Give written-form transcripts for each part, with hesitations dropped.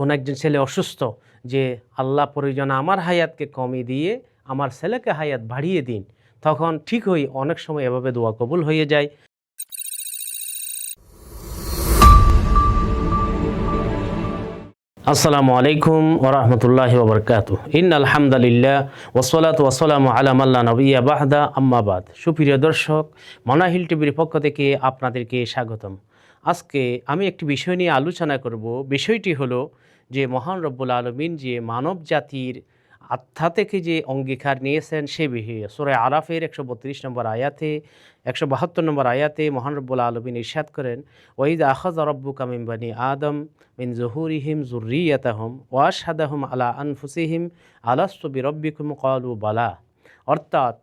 কোন একজন ছেলে অসুস্থ, যে আল্লাহ প্রয়োজন আমার হায়াতকে কমিয়ে দিয়ে আমার ছেলেকে হায়াত বাড়িয়ে দিন, তখন ঠিকই অনেক সময় এভাবে দোয়া কবুল হয়ে যায়। আসসালামু আলাইকুম ওরহমতুল্লাহি ওবরকাতুহ। ইন্নাল হামদুলিল্লাহ ওয়াসসালাতু ওয়াসসালামু আলা মান লা নাবিয়্যা বা'দা, আম্মা বাদ। সুপ্রিয় দর্শক, মানাহিল টিভির পক্ষ থেকে আপনাদেরকে স্বাগতম। আজকে আমি একটি বিষয় নিয়ে আলোচনা করব। বিষয়টি হলো যে মহান রব্বুল আলামিন যে মানব জাতির আত্মা থেকে যে অঙ্গীকার নিয়েছেন সে বিষয়ে সূরা আরাফের 132 নম্বর আয়াতে 172 নম্বর আয়াতে মহান রব্বুল আলামিন ইরশাদ করেন, ওয়াইযা আখাযা রাব্বুকা মিন বানি আদম মিন যুহুরিহিম যুররিয়াতাহুম ওয়া আশহাদাহুম আলা আনফুসিহিম আলাস্তু বিরাব্বিকুম ক্বালু বালা। অর্থাৎ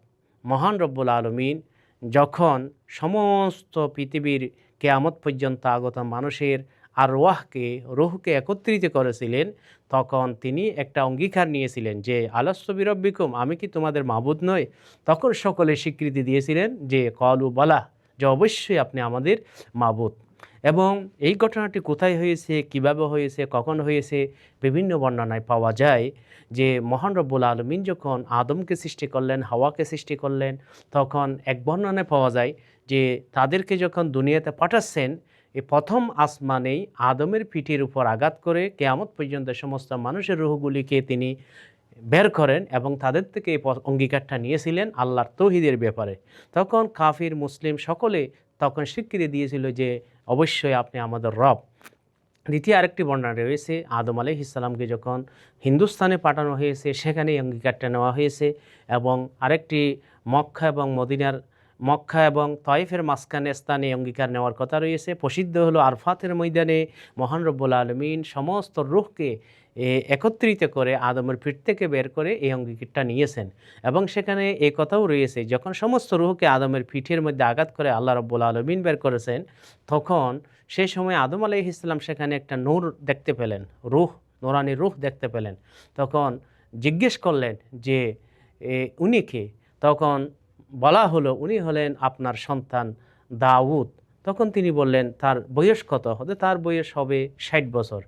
মহান রব্বুল আলামিন যখন সমস্ত পৃথিবীর কিয়ামত পর্যন্ত আগত মানুষের আর রুহকে একত্রিত করেছিলেন, তখন তিনি একটা অঙ্গীকার নিয়েছিলেন যে আলাস্তু বিরাব্বিকুম, আমি কি তোমাদের মাবুদ নই? তখন সকলে স্বীকৃতি দিয়েছিলেন যে ক্বালু বালা, যে অবশ্যই আপনি আমাদের মাবুদ। এবং এই ঘটনাটি কোথায় হয়েছে, কিভাবে হয়েছে, কখন হয়েছে, বিভিন্ন বর্ণনায় পাওয়া যায় যে মহান রব্বুল আলামিন যখন আদমকে সৃষ্টি করলেন, হাওয়াকে সৃষ্টি করলেন, তখন এক বর্ণনায় পাওয়া যায় যে তাদেরকে যখন দুনিয়াতে পাঠাচ্ছেন, এই প্রথম আসমানেই আদমের পিঠের উপর আঘাত করে কিয়ামত পর্যন্ত সমস্ত মানুষের রূহগুলিকে তিনি বের করেন এবং তাদের থেকে এই অঙ্গীকারটা নিয়েছিলেন আল্লাহর তৌহিদের ব্যাপারে। তখন কাফির মুসলিম সকলে তখন স্বীকৃতি দিয়েছিল যে অবশ্যই আপনি আমাদের রব। দ্বিতীয় আরেকটি বর্ণনা রয়েছে, আদম আলাইহিস সালামকে যখন হিন্দুস্তানে পাঠানো হয়েছে সেখানে এই অঙ্গীকারটা নেওয়া হয়েছে। এবং আরেকটি মক্কা এবং তয়েফের মাঝখানে স্থানে অঙ্গীকার নেওয়ার কথা রয়েছে। প্রসিদ্ধ হলো আরফাতের ময়দানে মহান রব্বুল আলামিন সমস্ত রূহকে একত্রিত করে আদমের পিঠ থেকে বের করে এই অঙ্গীকারটা নিয়েছেন। এবং সেখানে এই কথাও রয়েছে, যখন সমস্ত রূহকে আদমের পিঠের মধ্যে আঘাত করে আল্লাহ রব্বুল আলামিন বের করেছেন, তখন সেই সময় আদম আলাইহিস সালাম সেখানে একটা নূর দেখতে পেলেন, নূরানি রূহ দেখতে পেলেন। তখন জিজ্ঞেস করলেন যে উনি কে? তখন বলা হলো উনি হলেন আপনার সন্তান দাউদ। তখন তিনি বললেন তার বয়স কত? তার বয়স হবে 60 বছর।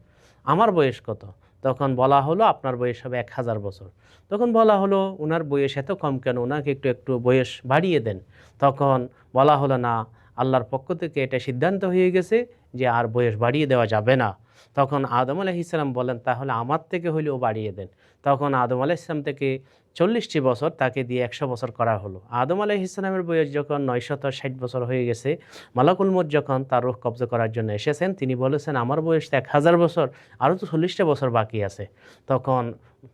আমার বয়স কত? তখন বলা হলো আপনার বয়স হবে 1000 বছর। তখন বলা হলো ওনার বয়স এত কম কেন, ওনাকে একটু একটু বয়স বাড়িয়ে দেন। তখন বলা হলো না, আল্লাহর পক্ষ থেকে এটা সিদ্ধান্ত হয়ে গেছে যে আর বয়স বাড়িয়ে দেওয়া যাবে না। তখন আদম আলাইহিস সালাম বলেন তাহলে আমার থেকে হইলেও বাড়িয়ে দেন। তখন আদম আলাইহিস সালাম থেকে 40টি বছর তাকে দিয়ে 100 বছর করা হলো। আদম আলাইহিস সালামের বয়স যখন 960 বছর হয়ে গেছে, মালাকুল মউত যখন তার রূহ কবজা করার জন্য এসেছেন, তিনি বলেছেন আমার বয়স তো 1000 বছর, আরও তো 40টা বছর বাকি আছে। তখন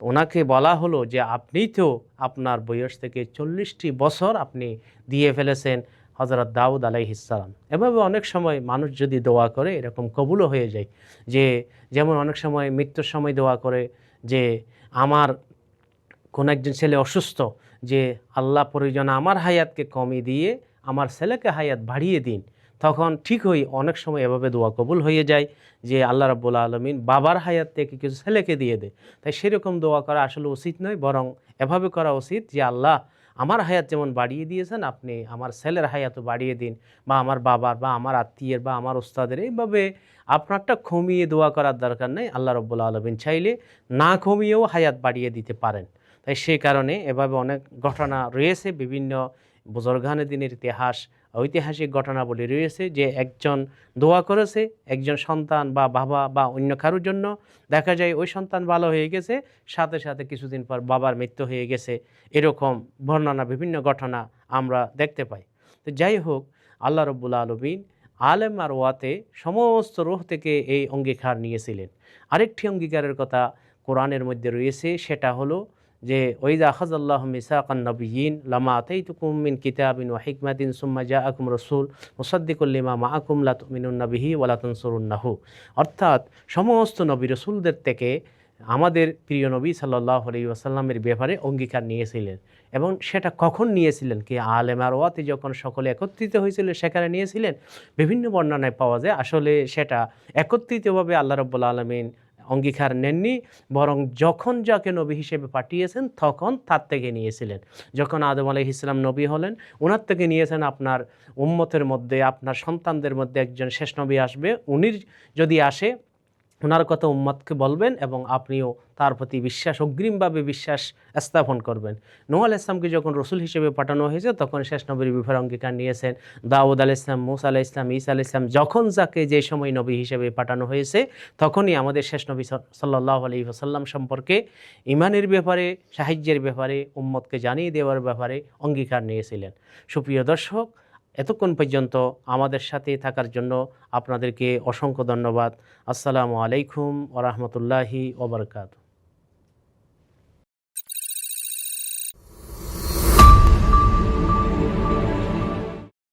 ওনাকে বলা হলো যে আপনি তো আপনার বয়স থেকে 40টি বছর আপনি দিয়ে ফেলেছেন হযরত দাউদ আলাইহিস সালাম। এভাবে অনেক সময় মানুষ যদি দোয়া করে এরকম কবুলও হয়ে যায়। যেমন অনেক সময় মৃত্যুর সময় দোয়া করে যে আমার কোন একজন ছেলে অসুস্থ, যে আল্লাহ প্রয়োজন আমার হায়াতকে কমিয়ে দিয়ে আমার ছেলেকে হায়াত বাড়িয়ে দিন, তখন ঠিকই অনেক সময় এভাবে দোয়া কবুল হয়ে যায় যে আল্লাহ রাব্বুল আলামিন বাবার হায়াত থেকে কিছু ছেলেকে দিয়ে দেয়। তাই সেরকম দোয়া করা আসলে উচিত নয়, বরং এভাবে করা উচিত যে আল্লাহ আমার হায়াত যেমন বাড়িয়ে দিয়েছেন আপনি আমার ছেলের হায়াতও বাড়িয়ে দিন, বা আমার বাবার বা আমার আত্মীয়ের বা আমার ওস্তাদের। এইভাবে আপনারটা কমিয়ে দোয়া করার দরকার নেই। আল্লাহ রাব্বুল আলামিন চাইলে না কমিয়েও হায়াত বাড়িয়ে দিতে পারেন। তাই সেই কারণে এভাবে অনেক ঘটনা রয়েছে, বিভিন্ন বুজুর্গানে দিনের ঐতিহাসিক ঘটনাবলী রয়েছে যে একজন দোয়া করেছে একজন সন্তান বা বাবা বা অন্য কারোর জন্য, দেখা যায় ওই সন্তান ভালো হয়ে গেছে, সাথে সাথে কিছুদিন পর বাবার মৃত্যু হয়ে গেছে। এরকম বর্ণনা বিভিন্ন ঘটনা আমরা দেখতে পাই। তো যাই হোক, আল্লাহ রাব্বুল আলামিন আলেম আর ওয়াতে সমস্ত রূহ থেকে এই অঙ্গীকার নিয়েছিলেন। আরেকটি অঙ্গীকারের কথা কোরআনের মধ্যে রয়েছে, সেটা হলো যে ওয়াইযা আখাযাল্লাহু মিসাকান নাবিয়্যিন লামা আতাইতুকুম মিন কিতাবিন ওয়া হিকমাতিন সুম্মা জাআকুম রাসূল মুসাদ্দিকুল লিমা মাআকুম লা তুমিনুন্না বিহি ওয়া লা তানসুরুন্নাহু। অর্থাৎ সমস্ত নবী রাসূলদের থেকে আমাদের প্রিয় নবী সাল্লাল্লাহু আলাইহি ওয়াসাল্লামের ব্যাপারে অঙ্গীকার নিয়েছিলেন। এবং সেটা কখন নিয়েছিলেন? কি আলেম আর ওয়াতে যখন সকলে একত্রিত হয়েছিল সেখানে নিয়েছিলেন? বিভিন্ন বর্ণনায় পাওয়া যায় আসলে সেটা একত্রিতভাবে আল্লাহ রাব্বুল আলামিন অঙ্গীকার নেননি, বরং যখন যাকে নবী হিসেবে পাঠিয়েছেন তখন তার থেকে নিয়েছিলেন। যখন আদম আলাইহিস সালাম নবী হলেন, ওনার থেকে নিয়েছেন আপনার উম্মতের মধ্যে আপনার সন্তানদের মধ্যে একজন শেষ নবী আসবে, উনি যদি আসে ওনার কথা উম্মতকে বলবেন এবং আপনিও তার প্রতি বিশ্বাস অগ্রিমভাবে বিশ্বাস স্থাপন করবেন। নূহ আলাইহিস সালামকে যখন রসুল হিসেবে পাঠানো হয়েছে তখন শেষ নবীর ব্যাপারে অঙ্গীকার নিয়েছেন। দাউদ আলাইহিস সালাম, মূসা আলাইহিস সালাম, ঈসা আলাইহিস সালাম, যখন যাকে যে সময় নবী হিসেবে পাঠানো হয়েছে তখনই আমাদের শেষ নবী সাল্লাল্লাহু আলাইহি ওয়াসাল্লাম সম্পর্কে ঈমানের ব্যাপারে, সাহায্যের ব্যাপারে, উম্মতকে জানিয়ে দেওয়ার ব্যাপারে অঙ্গীকার নিয়েছিলেন। সুপ্রিয় দর্শক, এতক্ষণ পর্যন্ত আমাদের সাথে থাকার জন্য আপনাদেরকে অসংখ্য ধন্যবাদ। আসসালামু আলাইকুম ওয়া রাহমাতুল্লাহি ওয়া বারাকাতুহু।